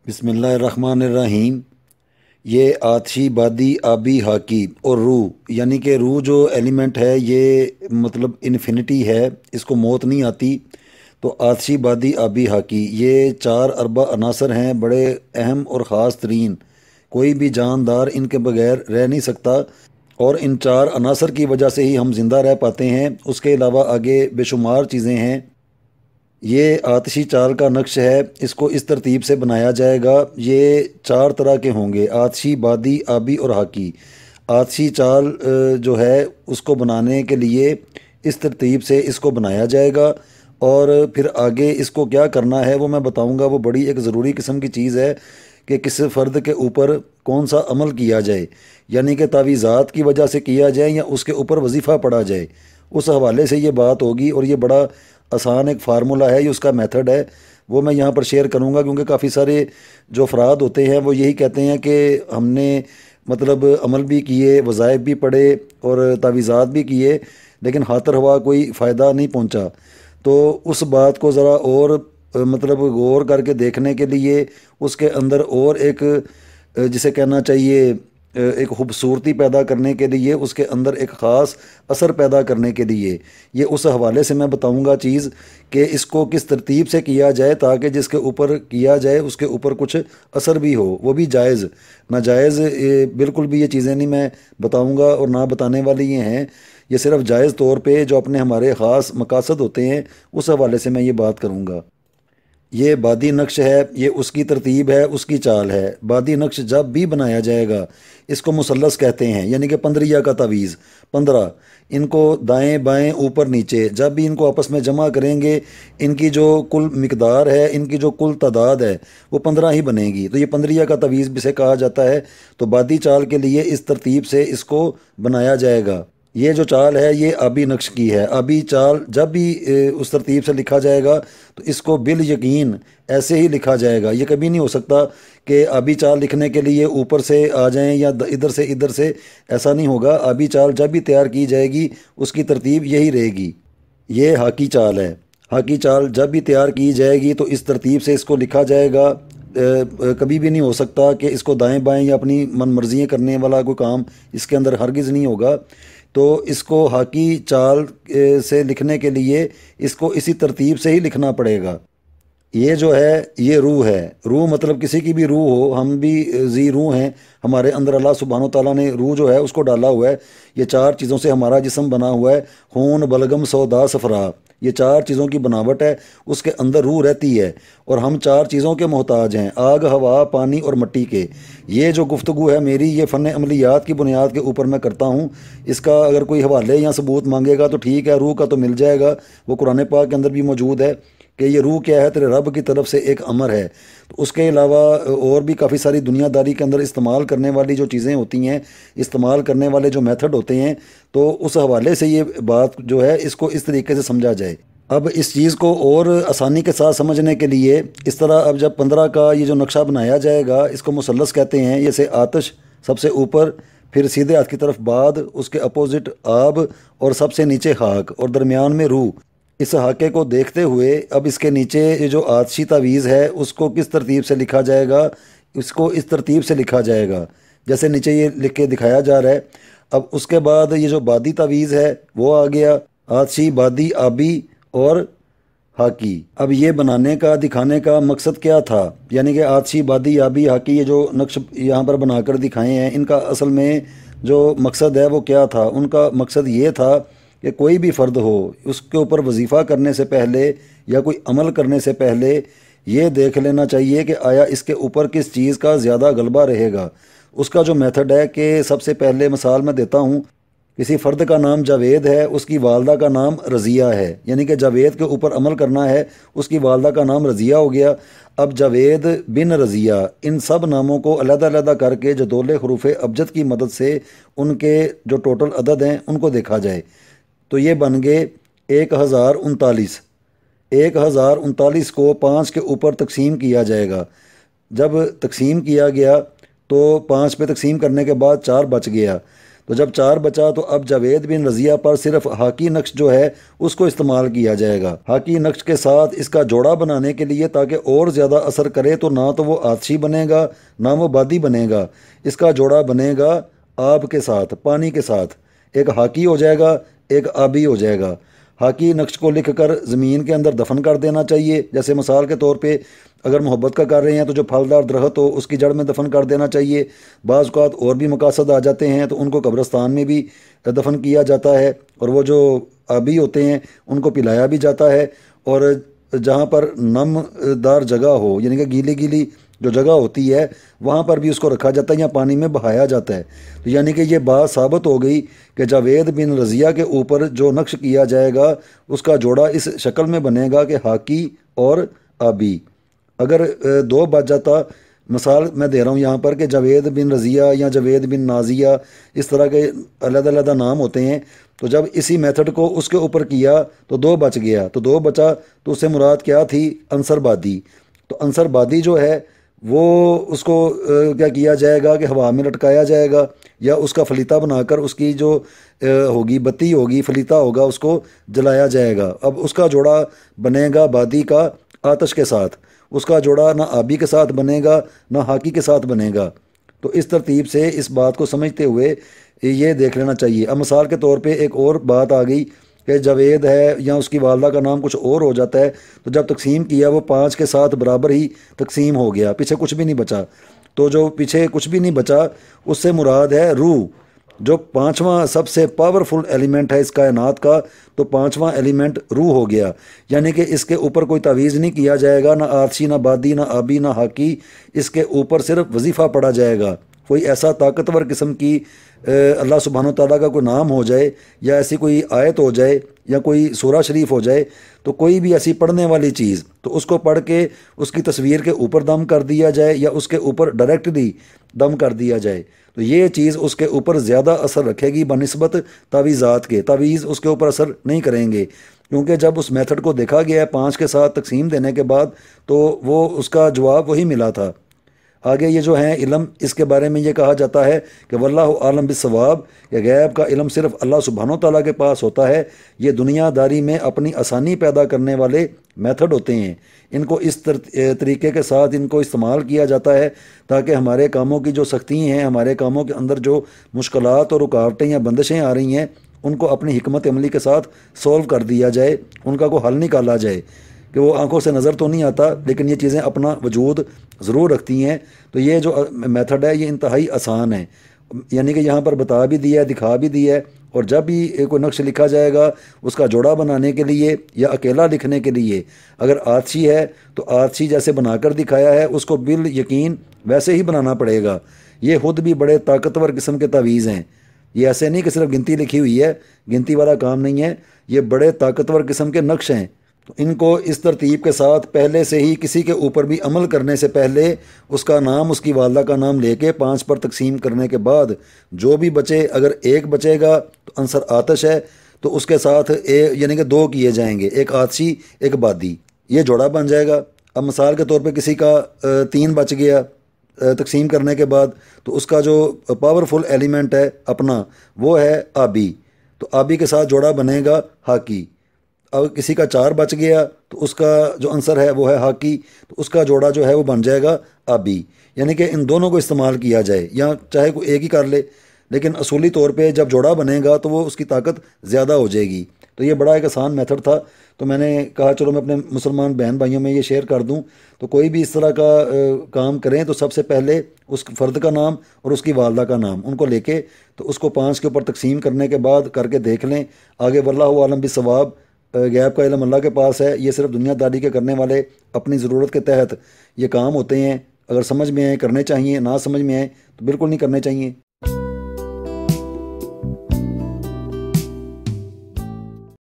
بسم اللہ الرحمن الرحیم۔ یہ آتشی، بادی، آبی، ہاکی اور روح، یعنی کہ روح جو ایلیمنٹ ہے یہ مطلب انفینٹی ہے، اس کو موت نہیں آتی۔ تو آتشی، بادی، آبی، ہاکی یہ چار اربع عناصر ہیں، بڑے اہم اور خاص ترین۔ کوئی بھی جاندار ان کے بغیر رہ نہیں سکتا، اور ان چار عناصر کی وجہ سے ہی ہم زندہ رہ پاتے ہیں۔ اس کے علاوہ آگے بے شمار چیزیں ہیں۔ یہ آتشی چال کا نقش ہے، اس کو اس ترتیب سے بنایا جائے گا۔ یہ چار طرح کے ہوں گے: آتشی، بادی، آبی اور ہاکی۔ آتشی چال جو ہے اس کو بنانے کے لیے اس ترتیب سے اس کو بنایا جائے گا، اور پھر آگے اس کو کیا کرنا ہے وہ میں بتاؤں گا۔ وہ بڑی ایک ضروری قسم کی چیز ہے کہ کس فرد کے اوپر کون سا عمل کیا جائے، یعنی کہ تعویذات کی وجہ سے کیا جائے یا اس کے اوپر وظیفہ پڑھا جائے، اس حوالے سے یہ بات ہوگی۔ اور یہ بڑا آسان ایک فارمولہ ہے، یہ اس کا میتھڈ ہے، وہ میں یہاں پر شیئر کروں گا، کیونکہ کافی سارے جو افراد ہوتے ہیں وہ یہی کہتے ہیں کہ ہم نے مطلب عمل بھی کیے، وظائف بھی پڑھے اور تعویذات بھی کیے، لیکن خاطر ہوا کوئی فائدہ نہیں پہنچا۔ تو اس بات کو ذرا اور مطلب غور کر کے دیکھنے کے لیے اس کے اندر اور ایک جسے کہنا چاہیے ایک خوبصورتی پیدا کرنے کے لیے، اس کے اندر ایک خاص اثر پیدا کرنے کے لیے یہ اس حوالے سے میں بتاؤں گا چیز کہ اس کو کس ترتیب سے کیا جائے، تاکہ جس کے اوپر کیا جائے اس کے اوپر کچھ اثر بھی ہو، وہ بھی جائز ناجائز بالکل بھی یہ چیزیں نہیں میں بتاؤں گا، اور نہ بتانے والی یہ ہیں۔ یہ صرف جائز طور پہ جو اپنے ہمارے خاص مقاصد ہوتے ہیں اس حوالے سے میں یہ بات کروں گا۔ یہ بادی نقش ہے، یہ اس کی ترتیب ہے، اس کی چال ہے۔ بادی نقش جب بھی بنایا جائے گا اس کو مثلث کہتے ہیں، یعنی کہ 15 کا تعویذ 15، ان کو دائیں بائیں اوپر نیچے جب بھی ان کو آپس میں جمع کریں گے، ان کی جو کل مقدار ہے، ان کی جو کل تعداد ہے وہ 15 ہی بنے گی۔ تو یہ 15 کا تعویذ بھی سے کہا جاتا ہے۔ تو بادی چال کے لیے اس ترتیب سے اس کو بنایا جائے گا۔ یہ جو چال ہے یہ آبی نقش کی ہے۔ آبی چال جب بھی اس ترتیب سے لکھا جائے گا تو اس کو بال یقین ایسے ہی لکھا جائے گا۔ یہ کبھی نہیں ہو سکتا کہ آبی چال لکھنے کے لیے اوپر سے آ جائیں یا ادھر سے، ایسا نہیں ہوگا۔ آبی چال جب بھی تیار کی جائے گی اس کی ترتیب یہی رہے گی۔ یہ ہاکی چال ہے۔ ہاکی چال جب بھی تیار کی جائے گی تو اس ترتیب سے اس کو لکھا جائے گا۔ کبھی بھی نہیں ہو سکتا کہ اس کو دائیں بائیں یا اپنی من مرضیاں کرنے والا کوئی کام اس کے اندر ہرگز نہیں ہوگا۔ تو اس کو ہاکی چال سے لکھنے کے لیے اس کو اسی ترتیب سے ہی لکھنا پڑے گا۔ یہ جو ہے یہ روح ہے۔ روح مطلب کسی کی بھی روح ہو، ہم بھی ذی روح ہیں، ہمارے اندر اللہ سبحانہ و تعالیٰ نے روح جو ہے اس کو ڈالا ہوا ہے۔ یہ چار چیزوں سے ہمارا جسم بنا ہوا ہے: خون، بلغم، سودا، صفرا۔ یہ چار چیزوں کی بناوٹ ہے، اس کے اندر روح رہتی ہے، اور ہم چار چیزوں کے محتاج ہیں: آگ، ہوا، پانی اور مٹی کے۔ یہ جو گفتگو ہے میری یہ فن عملیات کی بنیاد کے اوپر میں کرتا ہوں۔ اس کا اگر کوئی حوالے یا ثبوت مانگے گا تو ٹھیک ہے، روح کا تو مل جائے گا، وہ قرآن پاک کے اندر بھی موجود ہے کہ یہ روح کیا ہے، تیرے رب کی طرف سے ایک امر ہے۔ تو اس کے علاوہ اور بھی کافی ساری دنیا داری کے اندر استعمال کرنے والی جو چیزیں ہوتی ہیں، استعمال کرنے والے جو میتھڈ ہوتے ہیں، تو اس حوالے سے یہ بات جو ہے اس کو اس طریقے سے سمجھا جائے۔ اب اس چیز کو اور آسانی کے ساتھ سمجھنے کے لیے اس طرح اب جب 15 کا یہ جو نقشہ بنایا جائے گا اس کو مثلث کہتے ہیں۔ جیسے آتش سب سے اوپر، پھر سیدھے ہاتھ کی طرف باد، اس کے اپوزٹ آب، اور سب سے نیچے خاک، اور درمیان میں روح۔ اس حاکے کو دیکھتے ہوئے اب اس کے نیچے یہ جو آتشی تعویذ ہے اس کو کس ترتیب سے لکھا جائے گا، اس کو اس ترتیب سے لکھا جائے گا جیسے نیچے یہ لکھ کے دکھایا جا رہا ہے۔ اب اس کے بعد یہ جو بادی تعویذ ہے وہ آ گیا: آتشی، بادی، آبی اور ہاکی۔ اب یہ بنانے کا دکھانے کا مقصد کیا تھا، یعنی کہ آتشی، بادی، آبی، ہاکی، یہ جو نقش یہاں پر بنا کر دکھائے ہیں ان کا اصل میں جو مقصد ہے وہ کیا تھا؟ ان کا مقصد یہ تھا کہ کوئی بھی فرد ہو اس کے اوپر وظیفہ کرنے سے پہلے یا کوئی عمل کرنے سے پہلے یہ دیکھ لینا چاہیے کہ آیا اس کے اوپر کس چیز کا زیادہ غلبہ رہے گا۔ اس کا جو میتھڈ ہے کہ سب سے پہلے مثال میں دیتا ہوں، کسی فرد کا نام جاوید ہے، اس کی والدہ کا نام رضیہ ہے، یعنی کہ جاوید کے اوپر عمل کرنا ہے، اس کی والدہ کا نام رضیہ ہو گیا۔ اب جاوید بن رضیہ، ان سب ناموں کو علیحدہ علیحدہ کر کے جدول حروف ابجد کی مدد سے ان کے جو ٹوٹل عدد ہیں ان کو دیکھا جائے تو یہ بن گئے 1039۔ 1039 کو 5 کے اوپر تقسیم کیا جائے گا۔ جب تقسیم کیا گیا تو 5 پہ تقسیم کرنے کے بعد 4 بچ گیا، تو جب 4 بچا تو اب جاوید بن رضیہ پر صرف ہاکی نقش جو ہے اس کو استعمال کیا جائے گا۔ ہاکی نقش کے ساتھ اس کا جوڑا بنانے کے لیے تاکہ اور زیادہ اثر کرے تو نہ تو وہ آتشی بنے گا نہ وہ بادی بنے گا، اس کا جوڑا بنے گا آب کے ساتھ، پانی کے ساتھ، ایک ہاکی ہو جائے گا ایک آبی ہو جائے گا۔ ہاکی نقش کو لکھ کر زمین کے اندر دفن کر دینا چاہیے، جیسے مثال کے طور پہ اگر محبت کا کر رہے ہیں تو جو پھلدار درخت ہو اس کی جڑ میں دفن کر دینا چاہیے۔ بعض اوقات اور بھی مقاصد آ جاتے ہیں تو ان کو قبرستان میں بھی دفن کیا جاتا ہے، اور وہ جو آبی ہوتے ہیں ان کو پلایا بھی جاتا ہے، اور جہاں پر نم دار جگہ ہو یعنی کہ گیلی گیلی جو جگہ ہوتی ہے وہاں پر بھی اس کو رکھا جاتا ہے یا پانی میں بہایا جاتا ہے۔ تو یعنی کہ یہ بات ثابت ہو گئی کہ جاوید بن رضیہ کے اوپر جو نقش کیا جائے گا اس کا جوڑا اس شکل میں بنے گا کہ ہاکی اور آبی۔ اگر 2 بچ جاتا، مثال میں دے رہا ہوں یہاں پر کہ جاوید بن رضیہ یا جاوید بن نازیہ، اس طرح کے علیحدہ علیحدہ نام ہوتے ہیں، تو جب اسی میتھڈ کو اس کے اوپر کیا تو 2 بچ گیا، تو 2 بچا تو اس سے مراد کیا تھی؟ عنصر بادی۔ تو عنصر بادی جو ہے وہ اس کو کیا کیا جائے گا کہ ہوا میں لٹکایا جائے گا، یا اس کا فلیتا بنا کر اس کی جو ہوگی بتی ہوگی، فلیتا ہوگا، اس کو جلایا جائے گا۔ اب اس کا جوڑا بنے گا بادی کا آتش کے ساتھ، اس کا جوڑا نہ آبی کے ساتھ بنے گا نہ ہاکی کے ساتھ بنے گا۔ تو اس ترتیب سے اس بات کو سمجھتے ہوئے یہ دیکھ لینا چاہیے۔ اب مثال کے طور پہ ایک اور بات آ گئی کہ جاوید ہے یا اس کی والدہ کا نام کچھ اور ہو جاتا ہے، تو جب تقسیم کیا وہ 5 کے ساتھ برابر ہی تقسیم ہو گیا، پیچھے کچھ بھی نہیں بچا۔ تو جو پیچھے کچھ بھی نہیں بچا اس سے مراد ہے روح، جو 5واں سب سے پاورفل ایلیمنٹ ہے اس کائنات کا، تو 5واں ایلیمنٹ روح ہو گیا۔ یعنی کہ اس کے اوپر کوئی تعویذ نہیں کیا جائے گا، نہ آتشی نہ بادی نہ آبی نہ ہاکی، اس کے اوپر صرف وظیفہ پڑھا جائے گا۔ کوئی ایسا طاقتور قسم کی اللہ سبحانہ و تعالیٰ کا کوئی نام ہو جائے یا ایسی کوئی آیت ہو جائے یا کوئی سورہ شریف ہو جائے، تو کوئی بھی ایسی پڑھنے والی چیز تو اس کو پڑھ کے اس کی تصویر کے اوپر دم کر دیا جائے یا اس کے اوپر ڈائریکٹلی دم کر دیا جائے، تو یہ چیز اس کے اوپر زیادہ اثر رکھے گی بنسبت تعویذات کے۔ تعویذ اس کے اوپر اثر نہیں کریں گے، کیونکہ جب اس میتھڈ کو دیکھا گیا ہے 5 کے ساتھ تقسیم دینے کے بعد تو وہ اس کا جواب وہی ملا تھا۔ آگے یہ جو ہیں علم، اس کے بارے میں یہ کہا جاتا ہے کہ واللہ عالم بالصواب، کہ غیب کا علم صرف اللہ سبحانہ و تعالیٰ کے پاس ہوتا ہے۔ یہ دنیا داری میں اپنی آسانی پیدا کرنے والے میتھڈ ہوتے ہیں، ان کو اس طریقے کے ساتھ ان کو استعمال کیا جاتا ہے تاکہ ہمارے کاموں کی جو سختی ہیں، ہمارے کاموں کے اندر جو مشکلات اور رکاوٹیں یا بندشیں آ رہی ہیں، ان کو اپنی حکمت عملی کے ساتھ سولو کر دیا جائے، ان کا کوئی حل نکالا جائے کہ وہ آنکھوں سے نظر تو نہیں آتا لیکن یہ چیزیں اپنا وجود ضرور رکھتی ہیں۔ تو یہ جو میتھڈ ہے یہ انتہائی آسان ہے، یعنی کہ یہاں پر بتا بھی دیا ہے، دکھا بھی دیا ہے، اور جب بھی کوئی نقش لکھا جائے گا اس کا جوڑا بنانے کے لیے یا اکیلا لکھنے کے لیے اگر آتشی ہے تو آتشی جیسے بنا کر دکھایا ہے اس کو بال یقین ویسے ہی بنانا پڑے گا۔ یہ خود بھی بڑے طاقتور قسم کے تعویذ ہیں، یہ ایسے نہیں کہ صرف گنتی لکھی ہوئی ہے، گنتی والا کام نہیں ہے، یہ بڑے طاقتور قسم کے نقش ہیں۔ تو ان کو اس ترتیب کے ساتھ پہلے سے ہی کسی کے اوپر بھی عمل کرنے سے پہلے اس کا نام، اس کی والدہ کا نام لے کے 5 پر تقسیم کرنے کے بعد جو بھی بچے، اگر 1 بچے گا تو عنصر آتش ہے تو اس کے ساتھ یعنی کہ 2 کیے جائیں گے، ایک آتشی ایک بادی، یہ جوڑا بن جائے گا۔ اب مثال کے طور پہ کسی کا 3 بچ گیا تقسیم کرنے کے بعد، تو اس کا جو پاورفل ایلیمنٹ ہے اپنا وہ ہے آبی، تو آبی کے ساتھ جوڑا بنے گا ہاکی۔ اب کسی کا 4 بچ گیا تو اس کا جو عنصر ہے وہ ہے ہاکی، تو اس کا جوڑا جو ہے وہ بن جائے گا آبی۔ یعنی کہ ان دونوں کو استعمال کیا جائے یا چاہے کوئی ایک ہی کر لے، لیکن اصولی طور پہ جب جوڑا بنے گا تو وہ اس کی طاقت زیادہ ہو جائے گی۔ تو یہ بڑا ایک آسان میتھڈ تھا، تو میں نے کہا چلو میں اپنے مسلمان بہن بھائیوں میں یہ شیئر کر دوں۔ تو کوئی بھی اس طرح کا کام کریں تو سب سے پہلے اس فرد کا نام اور اس کی والدہ کا نام ان کو لے کے تو اس کو 5 کے اوپر تقسیم کرنے کے بعد کر کے دیکھ لیں۔ آگے واللہ عالم بالصواب، غیب کا علم اللہ کے پاس ہے، یہ صرف دنیا داری کے کرنے والے اپنی ضرورت کے تحت یہ کام ہوتے ہیں، اگر سمجھ میں آئے کرنے چاہیے، نہ سمجھ میں آئے تو بالکل نہیں کرنے چاہیے۔